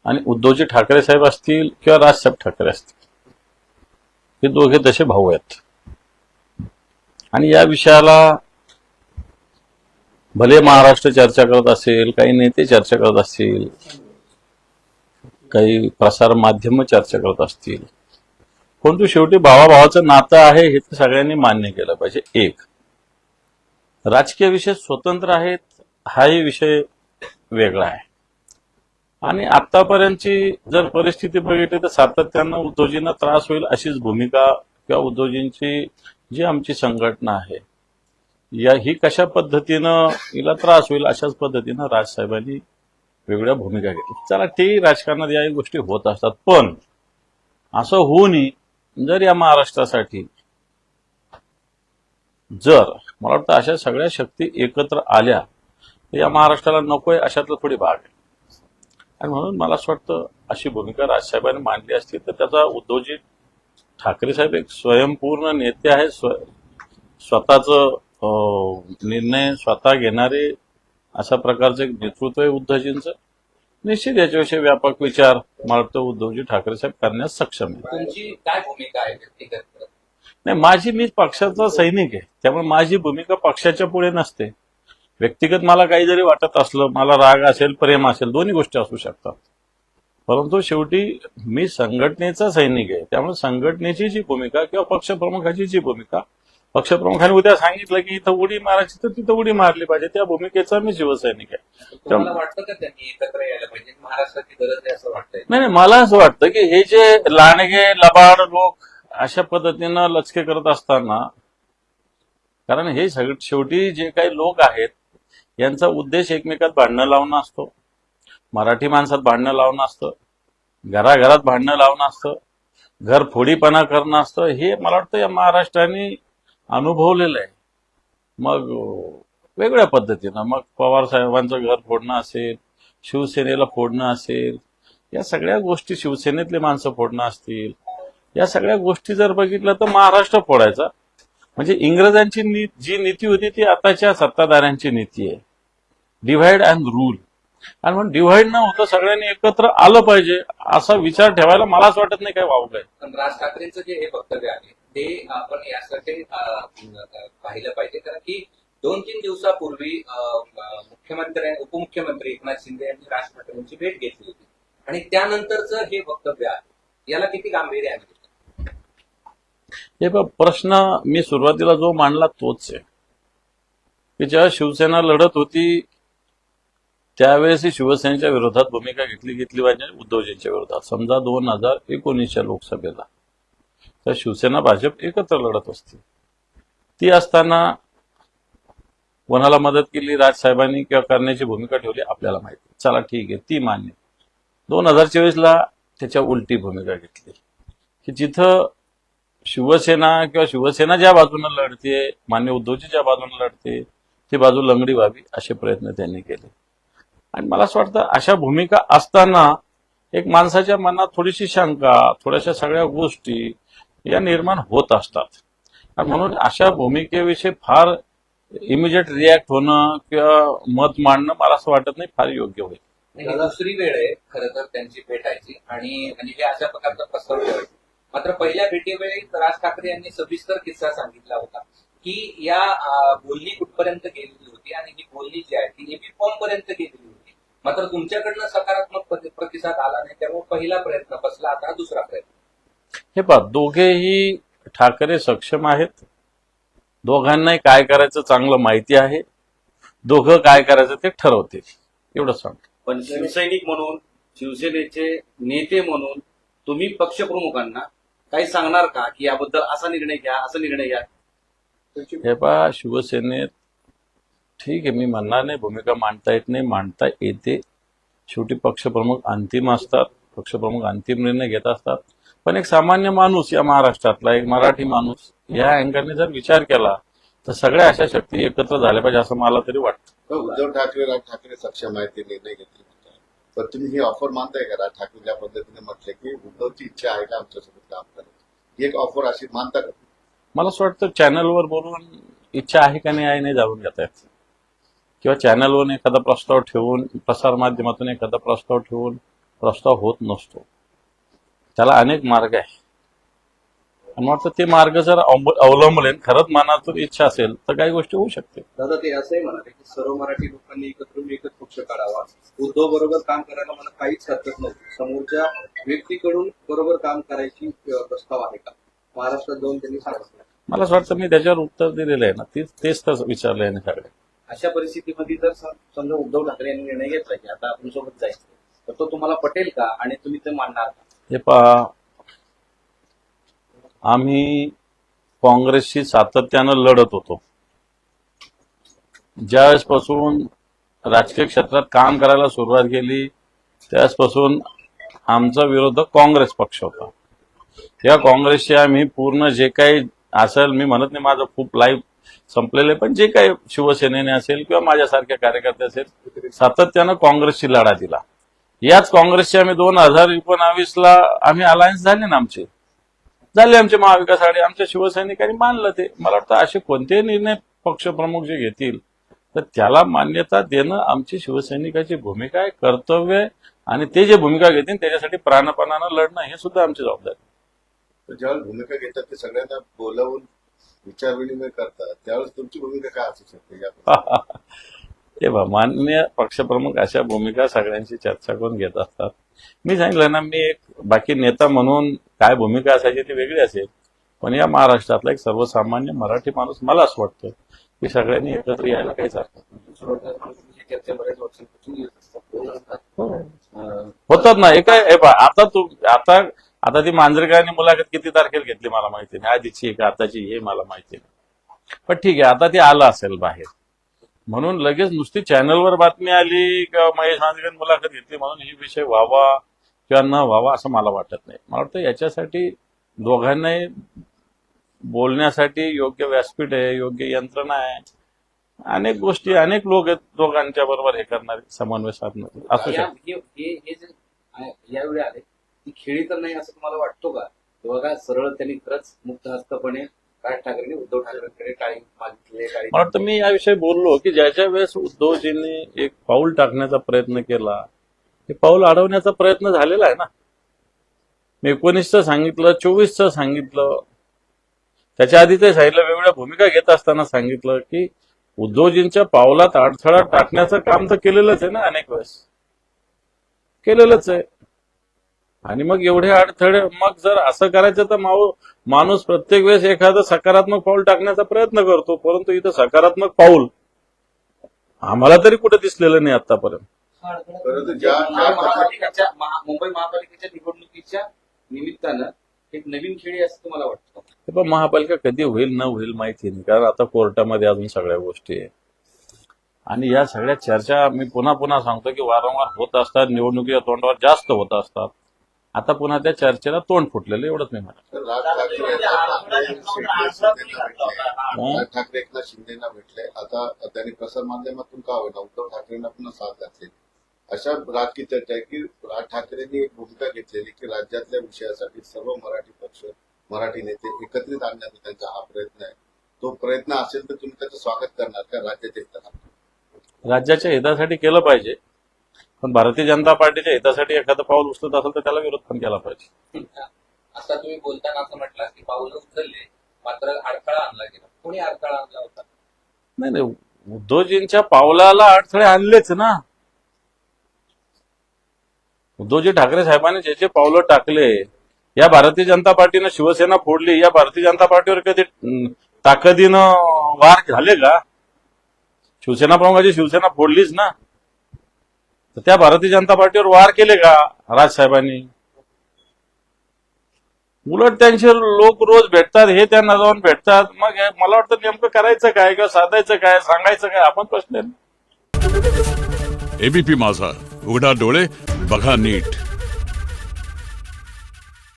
आणि उद्धवजी ठाकरे साहेब असतील किंवा राजसाहेब ठाकरे असतील, हे दोघे तसे भाऊ आहेत. आणि या विषयाला भले महाराष्ट्र चर्चा करत असेल, काही नेते चर्चा करत असतील, काही प्रसार माध्यम चर्चा करत असतील, परंतु शेवटी भावाभावाचं नातं आहे हे तर सगळ्यांनी मान्य केलं पाहिजे. एक, राजकीय विषय स्वतंत्र आहेत हाही विषय वेगळा आहे. आणि आतापर्यंतची जर परिस्थिती बघितली तर सातत्यानं उद्धवजींना त्रास होईल अशीच भूमिका किंवा उद्धवजींची जी आमची संघटना आहे ही कशा पद्धतीनं हिला त्रास होईल अशाच पद्धतीनं राजसाहेबांनी वेगळ्या भूमिका घेतली. चला ठीक, राजकारणात या गोष्टी होत असतात, पण असं होऊ नये. जर या महाराष्ट्रासाठी जर मला वाटतं अशा सगळ्या शक्ती एकत्र आल्या तर या महाराष्ट्राला नकोय अशातला थोडी भाग आहे. आणि म्हणून मला असं वाटतं अशी भूमिका राजसाहेबांनी मांडली असती तर त्याचा उद्धवजी ठाकरे साहेब एक स्वयंपूर्ण नेते आहे, स्वतःचं निर्णय स्वतः घेणारे अशा प्रकारचं एक नेतृत्व आहे उद्धवजींचं. निश्चित याच्याविषयी व्यापक विचार मला वाटतं उद्धवजी ठाकरे साहेब करण्यास सक्षम आहे. तुमची काय भूमिका आहे व्यक्तिगत? नाही, मी पक्षाचा सैनिक आहे, त्यामुळे माझी भूमिका पक्षाच्या पुढे नसते. व्यक्तिगत मला काही जरी वाटत असलं, मला राग असेल, प्रेम असेल, दोन्ही गोष्टी असू शकतात, परंतु शेवटी मी संघटनेचा सैनिक आहे. त्यामुळे संघटनेची जी भूमिका किंवा पक्षप्रमुखाची जी भूमिका, पक्षप्रमुखांनी उद्या सांगितलं की इथं उडी मारायची तर तिथं उडी मारली पाहिजे, त्या भूमिकेचा मी शिवसैनिक आहे. तुम्हाला वाटतं का त्यांनी एकत्र यायला पाहिजे, महाराष्ट्राची गरज आहे असं वाटतंय? नाही, मला असं वाटतं की हे जे लांडगे लबाड लोक अशा पद्धतीनं लचके करत असताना, कारण हे शेवटी जे काही लोक आहेत यांचा उद्देश एकमेकात भांडणं लावणं असतो, मराठी माणसात भांडणं लावणं असतं, घराघरात भांडणं लावणं असतं, घरफोडीपणा करणं असतं. हे मला वाटतं या महाराष्ट्राने अनुभवलेलं आहे. मग वेगळ्या पद्धतीनं मग पवार साहेबांचं घर फोडणं असेल, शिवसेनेला फोडणं असेल, या सगळ्या गोष्टी, शिवसेनेतले माणसं फोडणं असतील, या सगळ्या गोष्टी जर बघितलं तर महाराष्ट्र फोडायचा म्हणजे इंग्रजांची जी नीती होती ती आताच्या सत्ताधाऱ्यांची नीती आहे, डिव्हाइड अँड रूल. आणि म्हणून डिव्हाइड न होता सगळ्यांनी एकत्र आलं पाहिजे असा विचार ठेवायला मला असं वाटत नाही काय वावगं आहे. पण राज ठाकरेंचं जे हे वक्तव्य आहे ते आपण यासाठी पाहिलं पाहिजे, कारण की 2-3 दिवसापूर्वी उपमुख्यमंत्री एकनाथ शिंदे यांनी राज ठाकरेंची भेट घेतली होती आणि त्यानंतरचं हे वक्तव्य आहे, याला किती गांभीर्य आहे? हे प्रश्न मी सुरुवातीला जो मांडला तोच आहे की जेव्हा शिवसेना लढत होती त्यावेळेस शिवसेनेच्या विरोधात भूमिका घेतली पाहिजे उद्धवजींच्या विरोधात. समजा 2019च्या लोकसभेला तर शिवसेना भाजप एकत्र लढत असते, ती असताना कोणाला मदत केली राजसाहेबांनी किंवा करण्याची भूमिका ठेवली आपल्याला माहिती. चला ठीक आहे, ती मान्य. 2024ला त्याच्या उलटी भूमिका घेतली की जिथं शिवसेना ज्या बाजूने लढते, मान्य उद्धवजी ज्या बाजूने लढते, ती बाजू लंगडी व्हावी असे प्रयत्न त्यांनी केले. आणि मला असं वाटतं अशा भूमिका असताना एक माणसाच्या मनात थोडीशी शंका, थोड्याशा सगळ्या गोष्टी या निर्माण होत असतात. आणि म्हणून अशा भूमिकेविषयी फार इमिजिएट रिॲक्ट होणं किंवा मत मांडणं मला असं वाटत नाही फार योग्य होईल. ही दुसरी वेळ आहे खरं तर त्यांची भेटायची आणि हे अशा प्रकारचा प्रस्ताव ठेवायचा. मात्र पहिल्या भेटीवेळी राज ठाकरे यांनी सविस्तर किस्सा सांगितला होता की या बोलणी कुठपर्यंत गेलेली होती आणि ही बोलणी जी आहे ती एबी फॉर्म पर्यंत गेलेली होती. मात्र तुमच्याकडनं सकारात्मक प्रतिसाद आला नाही, त्यामुळे पहिला प्रयत्न फसला, आता दुसरा प्रयत्न. हे पहा, दोघेही ठाकरे सक्षम आहेत, दोघांनाही काय करायचं चांगलं माहिती आहे, दोघं काय करायचं ते ठरवतील, एवढं सांगतो. पण शिवसैनिक म्हणून, शिवसेनेचे नेते म्हणून तुम्ही पक्षप्रमुखांना काही सांगणार का की याबद्दल असा निर्णय घ्या, असा निर्णय घ्या? हे पहा, शिवसेनेत ठीक आहे, मी म्हणणार नाही भूमिका मांडता येत नाही, मांडता येते. शेवटी पक्षप्रमुख अंतिम असतात, पक्षप्रमुख अंतिम निर्णय घेत असतात. पण एक सामान्य माणूस या महाराष्ट्रातला, एक मराठी माणूस या अँगलने जर विचार केला तर सगळ्या अशा शक्ती एकत्र झाल्या पाहिजे असं मला तरी वाटतं. उद्धव ठाकरे, राज ठाकरे सक्षम आहेत, ते निर्णय घेतले. पण तुम्ही ही ऑफर मानताय का? राज ठाकरे ज्या पद्धतीने म्हटले की उद्धवची इच्छा आहे का आमच्यासोबत काम करायची, ही एक ऑफर अशी मानता का? मला असं वाटतं चॅनलवर बोलून इच्छा आहे का नाही जाणून घेता येत, किंवा चॅनलवर एखादा प्रस्ताव ठेवून, प्रसार माध्यमातून एखादा प्रस्ताव ठेवून प्रस्ताव होत नसतो. त्याला अनेक मार्ग आहे. आणि वाटतं ते मार्ग जर अवलंबले, खरंच मनातून इच्छा असेल तर काही गोष्टी होऊ शकते. दादा ते असंही म्हणाले की सर्व मराठी लोकांनी एकत्र येऊन एकच पक्ष काढावा. उद्धव बरोबर काम करायला मला काहीच हरकत नव्हती. समोरच्या व्यक्तीकडून बरोबर काम करायची प्रस्ताव आहे का, महाराष्ट्रात जाऊन त्यांनी सांगितलं. मला असं वाटतं मी त्याच्यावर उत्तर दिलेलं आहे ना, तेच तर विचारलं आहे ना सगळे. अशा परिस्थितीमध्ये जर समजा उद्धव ठाकरे यांनी निर्णय घेतला की आता आपण सोबत जायचं, तर तो तुम्हाला पटेल का आणि तुम्ही ते मानणार का? हे पहा, आम्ही काँग्रेसशी सातत्यानं लढत होतो. ज्यावेळेसपासून राजकीय क्षेत्रात काम करायला सुरुवात केली त्यावेळेसपासून आमचा विरोधक काँग्रेस पक्ष होता. त्या काँग्रेसशी आम्ही पूर्ण जे काही असेल, मी म्हणत नाही माझं खूप लाईफ संपलेलं आहे, पण जे काही शिवसेनेने असेल किंवा माझ्यासारख्या कार्यकर्ते असेल, सातत्यानं काँग्रेसशी लढा दिला. याच काँग्रेसची आम्ही 2019ला आम्ही अलायन्स झाले ना, आमचे महाविकास आघाडी. आमच्या शिवसैनिकांनी मानलं ते. मला वाटतं असे कोणतेही निर्णय पक्षप्रमुख जे घेतील तर त्याला मान्यता देणं आमची शिवसैनिकाची भूमिका आहे, कर्तव्य आहे. आणि ते जे भूमिका घेतील त्याच्यासाठी प्राणपणानं लढणं हे सुद्धा आमची जबाबदारी आहे. तर ज्यावेळेस भूमिका घेतात ते सगळ्यांना बोलावून विचार विनिमय करतात, त्यावेळेस तुमची भूमिका काय असू शकते या? ते माननीय पक्षप्रमुख अशा भूमिका सगळ्यांशी चर्चा करून घेत असतात. मी सांगितलं ना, मी एक बाकी नेता म्हणून काय भूमिका असायची ती वेगळी असेल, पण या महाराष्ट्रातला एक सर्वसामान्य मराठी माणूस मला असं वाटतं की सगळ्यांनी एकत्र यायला काहीच हरकत नाही. चर्चा बऱ्याच वर्षांपासून येत असतात. होतात ना. आता ती मांजरेकरांनी मुलाखत किती तारखेला घेतली मला माहिती नाही, आधीची आहे का आताची हे मला माहिती नाही. पण ठीक आहे, आता ती आलं असेल बाहेर म्हणून लगेच नुसती चॅनलवर बातमी आली किंवा महेश मांजरेकरांनी मुलाखत घेतली म्हणून ही विषय व्हावा किंवा न व्हावा असं मला वाटत नाही. मला वाटतं याच्यासाठी दोघांनाही बोलण्यासाठी योग्य व्यासपीठ आहे, योग्य यंत्रणा आहे, अनेक गोष्टी, अनेक लोक आहेत दोघांच्या बरोबर हे करणारे, समन्वय साधणारे असू शकते. हे जे यावेळी आले ती खेळी तर नाही असं तुम्हाला वाटतो का? बघा, सरळ त्यांनी खरंच मुक्तहस्तपणे राज ठाकरेंनी उद्धव ठाकरेंकडे टाळी मागितले. मला वाटतं मी याविषयी बोललो की ज्याच्या वेळेस उद्धवजींनी एक पाऊल टाकण्याचा प्रयत्न केला, ते पाऊल अडवण्याचा प्रयत्न झालेला आहे ना. मी 19चं सांगितलं, 24चं सांगितलं, त्याच्या आधी ते सांगितलं, वेगवेगळ्या भूमिका घेत असताना सांगितलं की उद्धवजींच्या पावलात अडथळा टाकण्याचं काम तर केलेलंच आहे ना, अनेक वेळेस केलेलंच आहे. आणि मग एवढे अडथळे, मग जर असं करायचं तर माणूस प्रत्येक वेळेस एखादं सकारात्मक पाऊल टाकण्याचा प्रयत्न करतो, परंतु इथं सकारात्मक पाऊल आम्हाला तरी कुठे दिसलेलं नाही आतापर्यंत. परंतु मुंबई महापालिकेच्या निवडणुकीच्या निमित्तानं एक नवीन खेळी असं तुम्हाला वाटतं? ते पण महापालिका कधी होईल न होईल माहिती नाही, कारण आता कोर्टामध्ये अजून सगळ्या गोष्टी आहे. आणि या सगळ्या चर्चा मी पुन्हा सांगतो की वारंवार होत असतात, निवडणुकीच्या तोंडावर जास्त होत असतात. आता पुन्हा त्या चर्चेला तोंड फुटलेलं एवढंच मी म्हणतो. राज ठाकरे एकनाथ शिंदेना भेटले, आता त्यांनी प्रसार माध्यमातून का होईना उद्धव ठाकरेंना पुन्हा साथ घातली. अशा राजकीय चर्चा आहे की राज ठाकरेंनी एक भूमिका घेतलेली की राज्यातल्या विषयासाठी सर्व मराठी पक्ष, मराठी नेते एकत्रित आणण्याचा त्यांचा हा प्रयत्न आहे. तो प्रयत्न असेल तर तुम्ही त्याचं स्वागत करणार का राज्याच्या हितासाठी? राज्याच्या हितासाठी केलं पाहिजे, पण भारतीय जनता पार्टीच्या हितासाठी एखादं पाऊल उचलत असेल तर त्याला विरोध पण केला पाहिजे. आता तुम्ही बोलताना असं म्हटलं की पाऊल उचलले मात्र अडथळा आणला गेला. कोणी अडथळा आणला होता? नाही, उद्धवजींच्या पावलाला अडथळे आणलेच ना. उद्धवजी ठाकरे साहेबांनी जे पावलं टाकले, या भारतीय जनता पार्टीनं शिवसेना फोडली, या भारतीय जनता पार्टीवर कधी ताकदीनं वार झाले का? शिवसेना प्रमुखाची शिवसेना फोडलीच ना. तर त्या भारतीय जनता पार्टीवर वार केले का राजसाहेबांनी? उलट त्यांचे लोक रोज भेटतात, हे त्यांना जाऊन भेटतात. मग मला वाटतं नेमकं करायचं काय किंवा साधायचं काय, सांगायचं काय, आपण प्रश्न आहे. एबीपी माझा, उघडा डोळे बघा नीट.